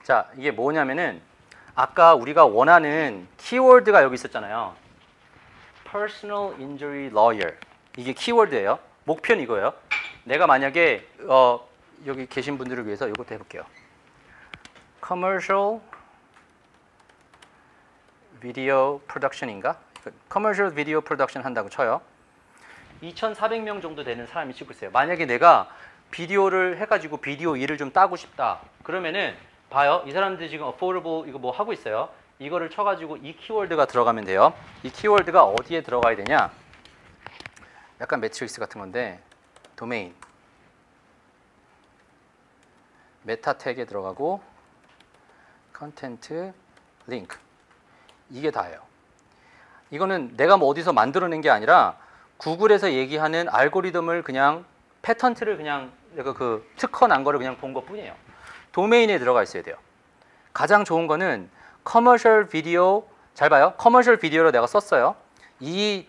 자, 이게 뭐냐면은 아까 우리가 원하는 키워드가 여기 있었잖아요. Personal Injury Lawyer. 이게 키워드예요. 목표는 이거예요. 내가 만약에 여기 계신 분들을 위해서 이것도 해볼게요. Commercial Video Production인가? Commercial Video Production 한다고 쳐요. 2,400명 정도 되는 사람이 찍고 있어요. 만약에 내가 비디오를 해가지고 비디오 일을 좀 따고 싶다. 그러면은 봐요. 이 사람들이 지금 affordable 이거 뭐 하고 있어요. 이거를 쳐가지고 이 키워드가 들어가면 돼요. 이 키워드가 어디에 들어가야 되냐? 약간 매트릭스 같은 건데 도메인, 메타 태그에 들어가고 컨텐트, 링크 이게 다예요. 이거는 내가 뭐 어디서 만들어낸 게 아니라 구글에서 얘기하는 알고리즘을 그냥 패턴트를 그냥 내가 그 특허 난 거를 그냥 본 것뿐이에요. 도메인에 들어가 있어야 돼요. 가장 좋은 거는 커머셜 비디오, 잘 봐요. 커머셜 비디오로 내가 썼어요. 이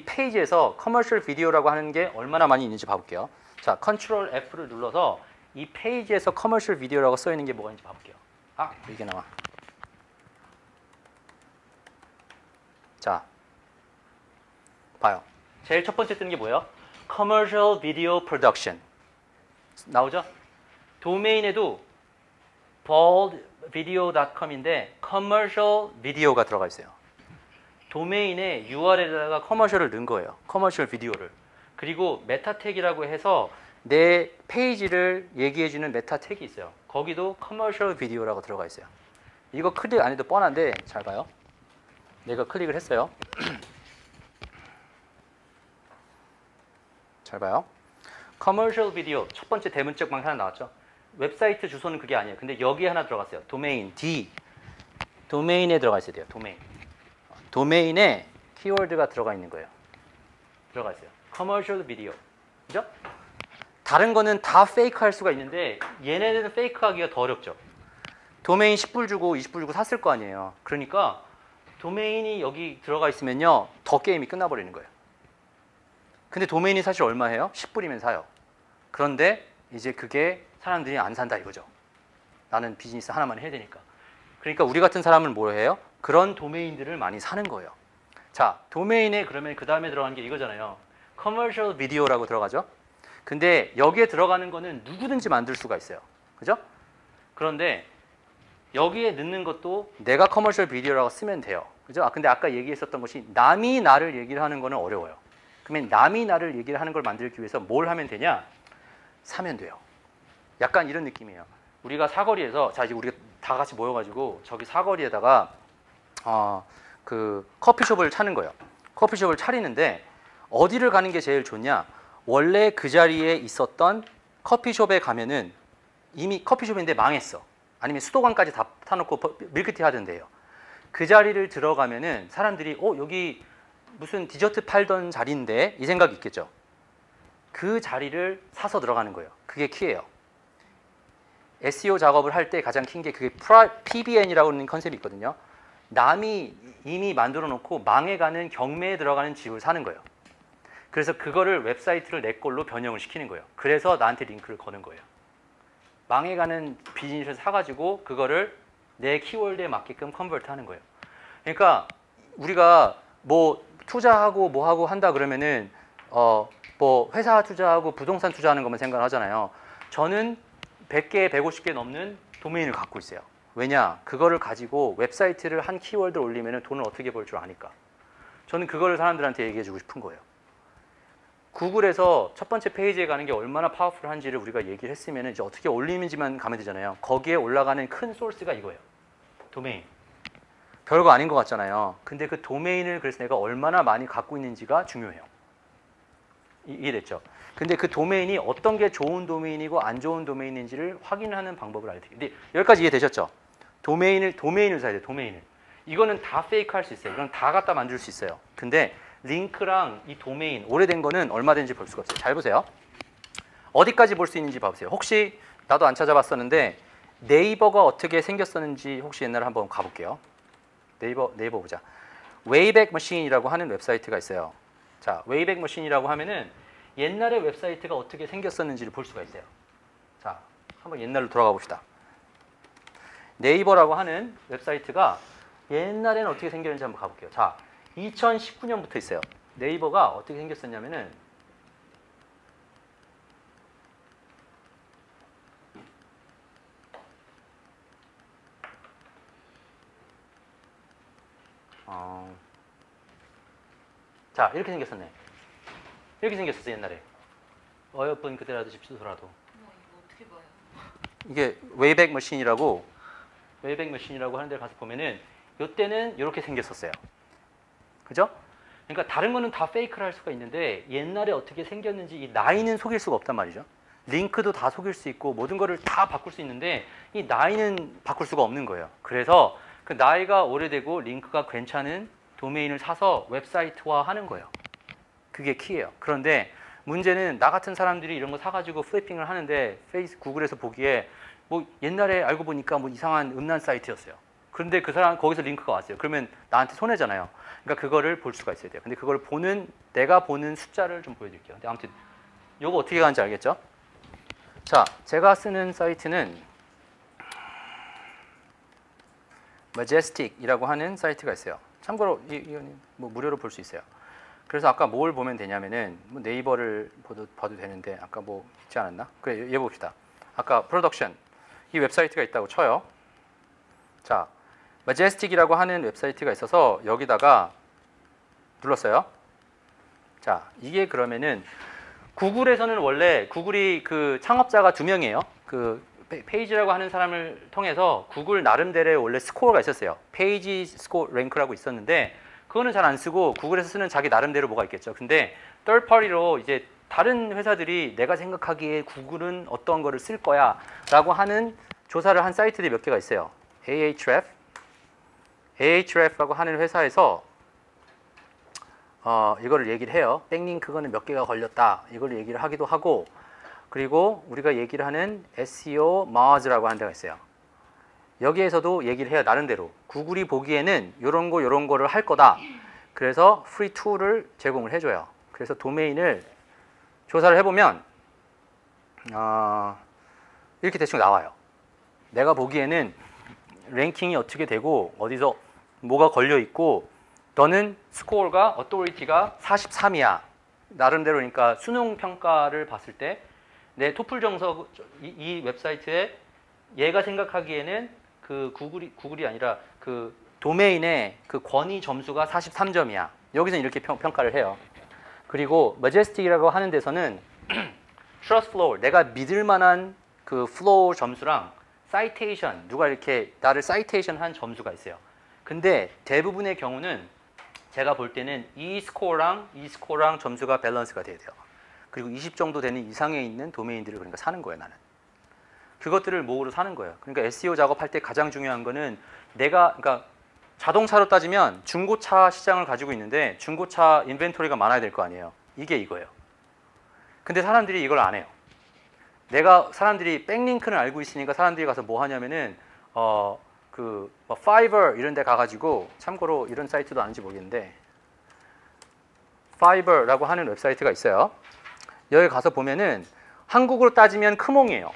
페이지에서 커머셜 비디오라고 하는 게 얼마나 많이 있는지 봐볼게요. 자, 컨트롤 F를 눌러서 이 페이지에서 커머셜 비디오라고 써 있는 게 뭐가 있는지 봐볼게요. 아, 이게 나와. 자, 봐요. 제일 첫 번째 뜨는 게 뭐예요? Commercial Video Production 나오죠? 도메인에도 boldvideo.com인데 commercial video가 들어가 있어요. 도메인에 URL에다가 커머셜을 넣은 거예요. 커머셜 비디오를. 그리고 메타 태그라고 해서 내 페이지를 얘기해주는 메타 태그 있어요. 거기도 커머셜 비디오라고 들어가 있어요. 이거 클릭 안 해도 뻔한데 잘 봐요. 내가 클릭을 했어요. 잘 봐요. 커머셜 비디오 첫 번째 대문짝 방송 하나 나왔죠. 웹사이트 주소는 그게 아니에요. 근데 여기에 하나 들어갔어요. 도메인 D. 도메인에 들어가 있어야 돼요. 도메인. 도메인에 키워드가 들어가 있는 거예요. 들어가 있어요. 커머셜 비디오. 그죠? 다른 거는 다 페이크 할 수가 있는데 얘네들은 페이크 하기가 더 어렵죠. 도메인 10불 주고 20불 주고 샀을 거 아니에요. 그러니까 도메인이 여기 들어가 있으면요. 더 게임이 끝나버리는 거예요. 근데 도메인이 사실 얼마 해요? 10불이면 사요. 그런데 이제 그게 사람들이 안 산다 이거죠. 나는 비즈니스 하나만 해야 되니까. 그러니까 우리 같은 사람은 뭘 해요? 그런 도메인들을 많이 사는 거예요. 자, 도메인에 그러면 그 다음에 들어가는 게 이거잖아요. 커머셜 비디오라고 들어가죠. 근데 여기에 들어가는 거는 누구든지 만들 수가 있어요. 그죠? 그런데 여기에 넣는 것도 내가 커머셜 비디오라고 쓰면 돼요. 그죠? 근데 아까 얘기했었던 것이 남이 나를 얘기를 하는 거는 어려워요. 그러면 남이 나를 얘기를 하는 걸 만들기 위해서 뭘 하면 되냐? 사면 돼요. 약간 이런 느낌이에요. 우리가 사거리에서 자 이제 우리가 다 같이 모여가지고 저기 사거리에다가 그 커피숍을 차는 거예요. 커피숍을 차리는데 어디를 가는 게 제일 좋냐? 원래 그 자리에 있었던 커피숍에 가면은 이미 커피숍인데 망했어. 아니면 수도관까지 다 타놓고 밀크티 하던데요. 그 자리를 들어가면은 사람들이 여기 무슨 디저트 팔던 자리인데 이 생각이 있겠죠. 그 자리를 사서 들어가는 거예요. 그게 키예요. SEO 작업을 할 때 가장 큰 게 그게 PBN이라고 하는 컨셉이 있거든요. 남이 이미 만들어 놓고 망해가는 경매에 들어가는 집을 사는 거예요. 그래서 그거를 웹사이트를 내 걸로 변형을 시키는 거예요. 그래서 나한테 링크를 거는 거예요. 망해가는 비즈니스를 사가지고 그거를 내 키워드에 맞게끔 컨버트 하는 거예요. 그러니까 우리가 뭐 투자하고 뭐 하고 한다 그러면은 뭐 회사 투자하고 부동산 투자하는 것만 생각하잖아요. 저는 100개, 150개 넘는 도메인을 갖고 있어요. 왜냐? 그거를 가지고 웹사이트를 한 키워드를 올리면 돈을 어떻게 벌 줄 아니까. 저는 그거를 사람들한테 얘기해주고 싶은 거예요. 구글에서 첫 번째 페이지에 가는 게 얼마나 파워풀한지를 우리가 얘기를 했으면 이제 어떻게 올리는지만 가면 되잖아요. 거기에 올라가는 큰 소스가 이거예요. 도메인. 별거 아닌 것 같잖아요. 근데 그 도메인을 그래서 내가 얼마나 많이 갖고 있는지가 중요해요. 이해됐죠? 근데 그 도메인이 어떤 게 좋은 도메인이고 안 좋은 도메인인지를 확인하는 방법을 알려드릴게요. 근데 여기까지 이해되셨죠? 도메인을 사야 돼요. 도메인을. 이거는 다 페이크 할 수 있어요. 이건 다 갖다 만들 수 있어요. 근데 링크랑 이 도메인, 오래된 거는 얼마든지 볼 수가 없어요. 잘 보세요. 어디까지 볼 수 있는지 봐보세요. 혹시 나도 안 찾아봤었는데 네이버가 어떻게 생겼었는지 혹시 옛날에 한번 가볼게요. 네이버 보자. 웨이백 머신이라고 하는 웹사이트가 있어요. 자, 웨이백 머신이라고 하면은 옛날에 웹사이트가 어떻게 생겼었는지를 볼 수가 있어요. 자, 한번 옛날로 돌아가 봅시다. 네이버라고 하는 웹사이트가 옛날에는 어떻게 생겼는지 한번 가볼게요. 자, 2019년부터 있어요. 네이버가 어떻게 생겼었냐면은 자, 이렇게 생겼었네. 이렇게 생겼었어 옛날에. 어여쁜 그대라도 집수서라도. 이거 어떻게 봐요? 이게 웨이백 머신이라고 하는 데 가서 보면은 이때는 이렇게 생겼었어요. 그죠? 그러니까 다른 거는 다 페이크를 할 수가 있는데 옛날에 어떻게 생겼는지 이 나이는 속일 수가 없단 말이죠. 링크도 다 속일 수 있고 모든 거를 다 바꿀 수 있는데 이 나이는 바꿀 수가 없는 거예요. 그래서 그 나이가 오래되고 링크가 괜찮은 도메인을 사서 웹사이트화 하는 거예요. 그게 키예요. 그런데 문제는 나 같은 사람들이 이런 거 사가지고 플리핑을 하는데 구글에서 보기에 뭐 옛날에 알고 보니까 뭐 이상한 음란 사이트였어요. 그런데 그 사람 거기서 링크가 왔어요. 그러면 나한테 손해잖아요. 그러니까 그거를 볼 수가 있어야 돼요. 근데 그걸 내가 보는 숫자를 좀 보여드릴게요. 근데 아무튼 요거 어떻게 가는지 알겠죠? 자, 제가 쓰는 사이트는 Majestic이라고 하는 사이트가 있어요. 참고로 이건 뭐 무료로 볼 수 있어요. 그래서 아까 뭘 보면 되냐면은 뭐 네이버를 봐도 되는데 아까 뭐 있지 않았나? 그래, 얘 봅시다. 아까 프로덕션 이 웹사이트가 있다고 쳐요. 자, Majestic이라고 하는 웹사이트가 있어서 여기다가 눌렀어요. 자, 이게 그러면은 구글에서는 원래 구글이 그 창업자가 2명이에요. 그 페이지라고 하는 사람을 통해서 구글 나름대로의 원래 스코어가 있었어요. 페이지 스코어 랭크라고 있었는데 그거는 잘 안 쓰고 구글에서 쓰는 자기 나름대로 뭐가 있겠죠. 근데 third party로 이제 다른 회사들이 내가 생각하기에 구글은 어떤 거를 쓸 거야 라고 하는 조사를 한 사이트들이 몇 개가 있어요. Ahref라고 하는 회사에서 이거를 얘기를 해요. 백링크는 몇 개가 걸렸다. 이걸 얘기를 하기도 하고 그리고 우리가 얘기를 하는 SEO Mars라고 하는 데가 있어요. 여기에서도 얘기를 해요. 나름대로. 구글이 보기에는 이런 거를 할 거다. 그래서 프리 툴을 제공을 해줘요. 그래서 도메인을 조사를 해보면 이렇게 대충 나와요. 내가 보기에는 랭킹이 어떻게 되고 어디서 뭐가 걸려 있고 너는 스코어가 어토리티가 43이야. 나름대로 그러니까 수능 평가를 봤을 때 내 토플 정석 이 웹사이트에 얘가 생각하기에는 그 구글이 아니라 그 도메인의 그 권위 점수가 43점이야. 여기서는 이렇게 평가를 해요. 그리고 Majestic이라고 하는 데서는 Trust Flow, 내가 믿을 만한 그 플로우 점수랑 사이테이션, 누가 이렇게 나를 사이테이션 한 점수가 있어요. 근데 대부분의 경우는 제가 볼 때는 이 스코어랑 점수가 밸런스가 돼야 돼요. 그리고 20 정도 되는 이상에 있는 도메인들을 그러니까 사는 거예요, 나는. 그것들을 모으러 사는 거예요. 그러니까 SEO 작업할 때 가장 중요한 거는 그러니까 자동차로 따지면 중고차 시장을 가지고 있는데 중고차 인벤토리가 많아야 될 거 아니에요. 이게 이거예요. 근데 사람들이 이걸 안 해요. 사람들이 백링크는 알고 있으니까 사람들이 가서 뭐 하냐면은 뭐 파이버 이런 데 가가지고 참고로 이런 사이트도 아는지 모르겠는데 파이버라고 하는 웹사이트가 있어요. 여기 가서 보면은 한국으로 따지면 크몽이에요.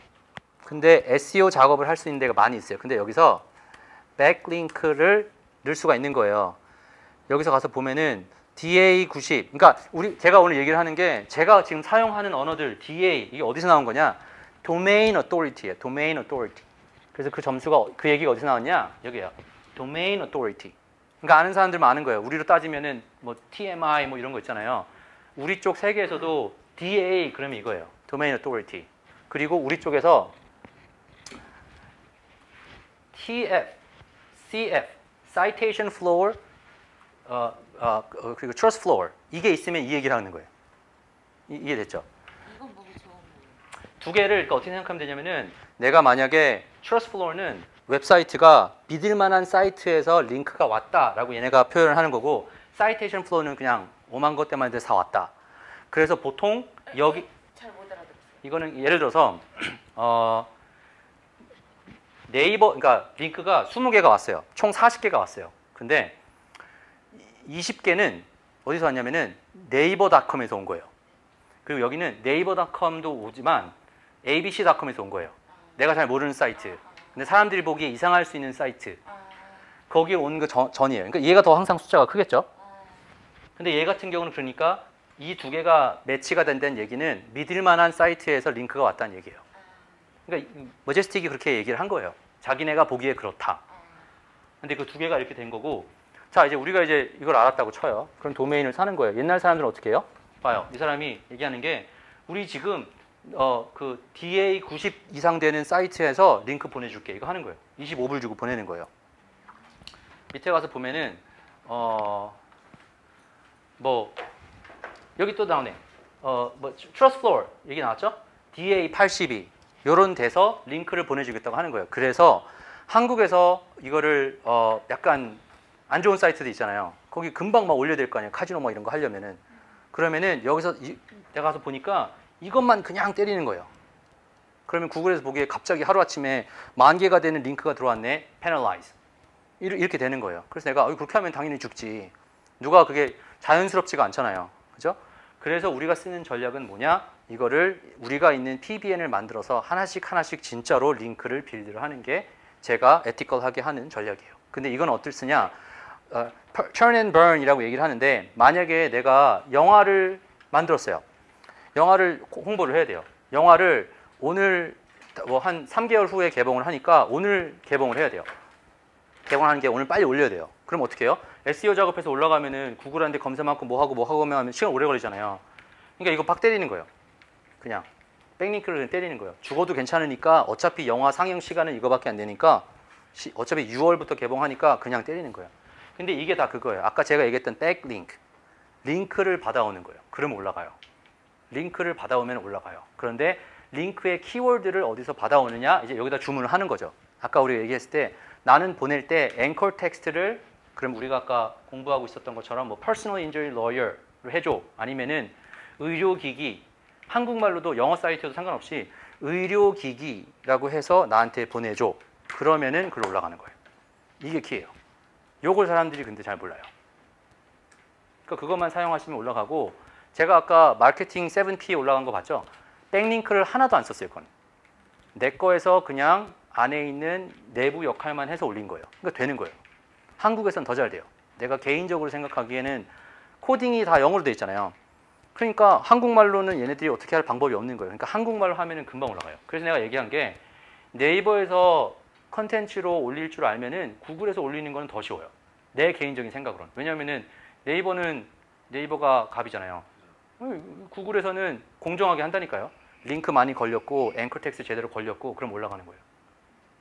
근데 SEO 작업을 할 수 있는 데가 많이 있어요. 근데 여기서 백링크를 넣을 수가 있는 거예요. 여기서 가서 보면은 DA90. 그러니까 제가 오늘 얘기를 하는 게 제가 지금 사용하는 언어들 DA 이게 어디서 나온 거냐? Domain Authority예요. Domain Authority. 그래서 그 점수가 그 얘기가 어디서 나왔냐? 여기요. Domain Authority. 그러니까 아는 사람들만 아는 거예요. 우리로 따지면은 뭐 TMI 뭐 이런 거 있잖아요. 우리 쪽 세계에서도 DA 그러면 이거예요. Domain Authority. 그리고 우리 쪽에서 TF, CF, Citation Floor, 그리고 Trust Floor 이게 있으면 이 얘기를 하는 거예요. 이해됐죠? 이건 보기 좋은 거예요. 두 개를 그러니까 어떻게 생각하면 되냐면은 내가 만약에 Trust Floor는 웹사이트가 믿을 만한 사이트에서 링크가 왔다라고 얘네가 표현을 하는 거고 Citation Flow는 그냥 오만 것 때문에 다 왔다. 그래서 보통 여기 잘 못 알아들었어요. 이거는 예를 들어서 네이버 그러니까 링크가 20개가 왔어요. 총 40개가 왔어요. 근데 20개는 어디서 왔냐면은 네이버닷컴에서 온 거예요. 그리고 여기는 네이버닷컴도 오지만 abc.com에서 온 거예요. 내가 잘 모르는 사이트. 근데 사람들이 보기에 이상할 수 있는 사이트. 아, 거기에 온 거 전이에요. 그러니까 얘가 더 항상 숫자가 크겠죠. 아, 근데 얘 같은 경우는 그러니까 이 두 개가 매치가 된다는 얘기는 믿을 만한 사이트에서 링크가 왔다는 얘기예요. 그러니까 머제스틱이 그렇게 얘기를 한 거예요. 자기네가 보기에 그렇다. 근데 그 두 개가 이렇게 된 거고, 자 이제 우리가 이제 이걸 알았다고 쳐요. 그럼 도메인을 사는 거예요. 옛날 사람들은 어떻게 해요? 봐요. 이 사람이 얘기하는 게 우리 지금 그 DA 90 이상 되는 사이트에서 링크 보내줄게. 이거 하는 거예요. 25불 주고 보내는 거예요. 밑에 가서 보면은 뭐 여기 또 나오네. 뭐 트러스트 플로어 얘기 나왔죠? DA 82 요런 데서 링크를 보내주겠다고 하는 거예요. 그래서 한국에서 이거를 약간 안 좋은 사이트도 있잖아요. 거기 금방 막 올려야 될 거 아니에요. 카지노 뭐 이런 거 하려면은. 그러면은 여기서 내가 가서 보니까 이것만 그냥 때리는 거예요. 그러면 구글에서 보기에 갑자기 하루아침에 10,000개가 되는 링크가 들어왔네. penalize. 이렇게 되는 거예요. 그래서 내가 그렇게 하면 당연히 죽지. 누가 그게 자연스럽지가 않잖아요. 그죠? 그래서 우리가 쓰는 전략은 뭐냐? 이거를 우리가 있는 PBN을 만들어서 하나씩 하나씩 진짜로 링크를 빌드를 하는 게 제가 에티컬하게 하는 전략이에요. 근데 이건 어떨 쓰냐? turn and burn이라고 얘기를 하는데 만약에 내가 영화를 만들었어요. 영화를 홍보를 해야 돼요. 영화를 오늘 뭐 한 3개월 후에 개봉을 하니까 오늘 개봉을 해야 돼요. 개봉하는 게 오늘 빨리 올려야 돼요. 그럼 어떻게 해요? SEO 작업해서 올라가면은 구글한테 검색 많고 뭐 하고 하면 시간 오래 걸리잖아요. 그러니까 이거 박 때리는 거예요. 그냥 백링크를 그냥 때리는 거예요. 죽어도 괜찮으니까 어차피 영화 상영 시간은 이거밖에 안 되니까 어차피 6월부터 개봉하니까 그냥 때리는 거예요. 근데 이게 다 그거예요. 아까 제가 얘기했던 백링크. 링크를 받아오는 거예요. 그러면 올라가요. 링크를 받아오면 올라가요. 그런데 링크의 키워드를 어디서 받아오느냐? 이제 여기다 주문을 하는 거죠. 아까 우리가 얘기했을 때 나는 보낼 때 앵커 텍스트를 그럼 우리가 아까 공부하고 있었던 것처럼 뭐 personal injury lawyer를 해줘. 아니면은 의료기기 한국말로도 영어 사이트에도 상관없이 의료기기라고 해서 나한테 보내줘. 그러면은 글로 올라가는 거예요. 이게 키예요. 요걸 사람들이 근데 잘 몰라요. 그러니까 그것만 사용하시면 올라가고 제가 아까 마케팅 7P에 올라간 거 봤죠? 백링크를 하나도 안 썼어요. 그건. 내 거에서 그냥 안에 있는 내부 역할만 해서 올린 거예요. 그러니까 되는 거예요. 한국에서는 더 잘 돼요. 내가 개인적으로 생각하기에는 코딩이 다 영어로 돼 있잖아요. 그러니까 한국말로는 얘네들이 어떻게 할 방법이 없는 거예요. 그러니까 한국말로 하면은 금방 올라가요. 그래서 내가 얘기한 게 네이버에서 컨텐츠로 올릴 줄 알면은 구글에서 올리는 거는 더 쉬워요. 내 개인적인 생각으로는. 왜냐면은 네이버가 갑이잖아요. 구글에서는 공정하게 한다니까요. 링크 많이 걸렸고 앵커 텍스트 제대로 걸렸고 그럼 올라가는 거예요.